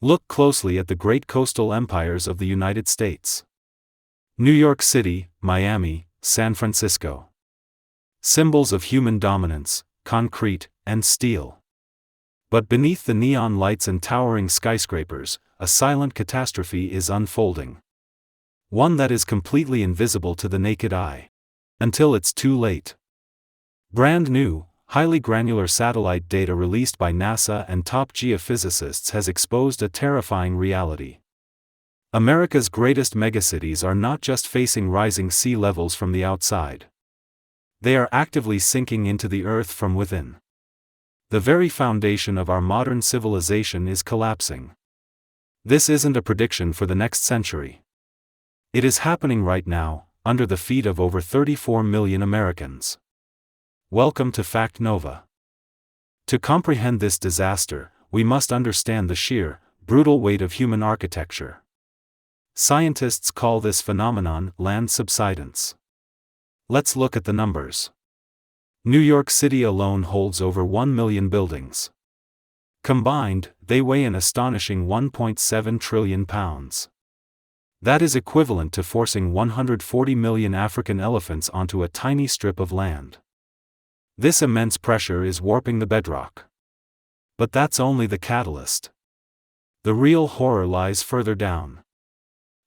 Look closely at the great coastal empires of the United States. New York City, Miami, San Francisco. Symbols of human dominance, concrete and steel. But beneath the neon lights and towering skyscrapers, a silent catastrophe is unfolding. One that is completely invisible to the naked eye. Until it's too late. Brand new, highly granular satellite data released by NASA and top geophysicists has exposed a terrifying reality. America's greatest megacities are not just facing rising sea levels from the outside. They are actively sinking into the earth from within. The very foundation of our modern civilization is collapsing. This isn't a prediction for the next century. It is happening right now, under the feet of over 34 million Americans. Welcome to Factnova. To comprehend this disaster, we must understand the sheer, brutal weight of human architecture. Scientists call this phenomenon land subsidence. Let's look at the numbers. New York City alone holds over 1 million buildings. Combined, they weigh an astonishing 1.7 trillion pounds. That is equivalent to forcing 140 million African elephants onto a tiny strip of land. This immense pressure is warping the bedrock. But that's only the catalyst. The real horror lies further down.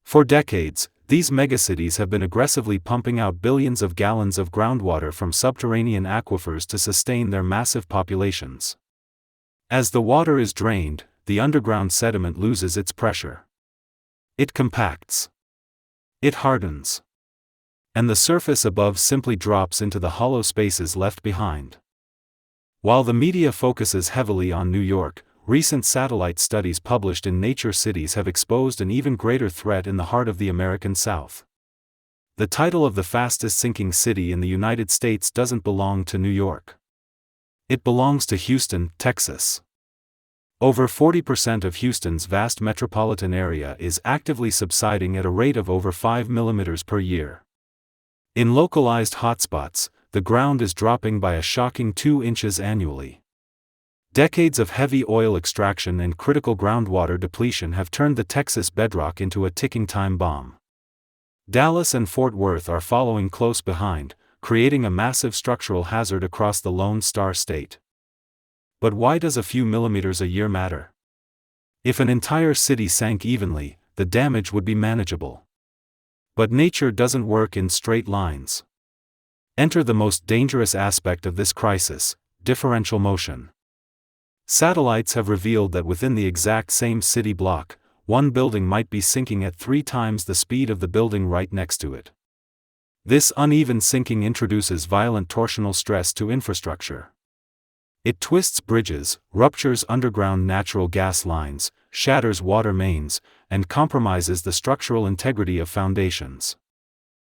For decades, these megacities have been aggressively pumping out billions of gallons of groundwater from subterranean aquifers to sustain their massive populations. As the water is drained, the underground sediment loses its pressure. It compacts. It hardens. And the surface above simply drops into the hollow spaces left behind. While the media focuses heavily on New York, recent satellite studies published in Nature Cities have exposed an even greater threat in the heart of the American South. The title of the fastest sinking city in the United States doesn't belong to New York. It belongs to Houston, Texas. Over 40% of Houston's vast metropolitan area is actively subsiding at a rate of over 5 mm per year. In localized hotspots, the ground is dropping by a shocking 2 inches annually. Decades of heavy oil extraction and critical groundwater depletion have turned the Texas bedrock into a ticking time bomb. Dallas and Fort Worth are following close behind, creating a massive structural hazard across the Lone Star State. But why does a few millimeters a year matter? If an entire city sank evenly, the damage would be manageable. But nature doesn't work in straight lines. Enter the most dangerous aspect of this crisis: differential motion. Satellites have revealed that within the exact same city block, one building might be sinking at 3 times the speed of the building right next to it. This uneven sinking introduces violent torsional stress to infrastructure. It twists bridges, ruptures underground natural gas lines, shatters water mains, and compromises the structural integrity of foundations.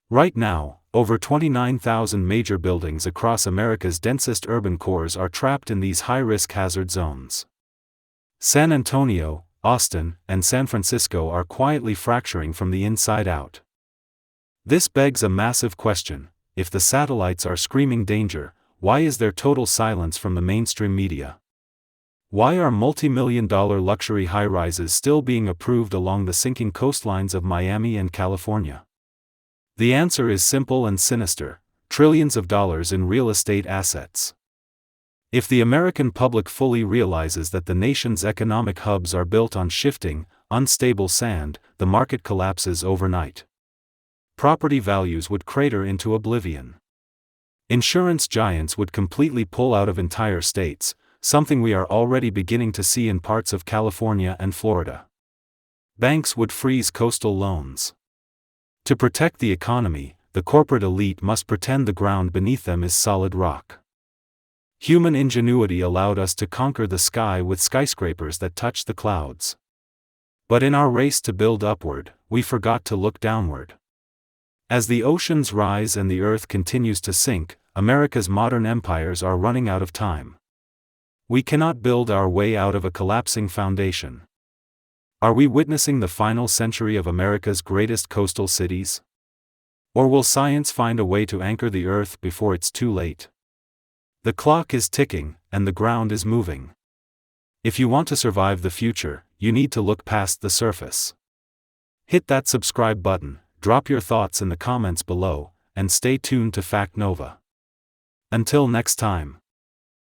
Right now, over 29,000 major buildings across America's densest urban cores are trapped in these high-risk hazard zones. San Antonio, Austin, and San Francisco are quietly fracturing from the inside out. This begs a massive question: if the satellites are screaming danger, why is there total silence from the mainstream media? Why are multi-million-dollar luxury high-rises still being approved along the sinking coastlines of Miami and California? The answer is simple and sinister: trillions of dollars in real estate assets. If the American public fully realizes that the nation's economic hubs are built on shifting, unstable sand, the market collapses overnight. Property values would crater into oblivion. Insurance giants would completely pull out of entire states, something we are already beginning to see in parts of California and Florida. Banks would freeze coastal loans. To protect the economy, the corporate elite must pretend the ground beneath them is solid rock. Human ingenuity allowed us to conquer the sky with skyscrapers that touch the clouds. But in our race to build upward, we forgot to look downward. As the oceans rise and the earth continues to sink, America's modern empires are running out of time. We cannot build our way out of a collapsing foundation. Are we witnessing the final century of America's greatest coastal cities? Or will science find a way to anchor the earth before it's too late? The clock is ticking, and the ground is moving. If you want to survive the future, you need to look past the surface. Hit that subscribe button, drop your thoughts in the comments below, and stay tuned to Factnova. Until next time.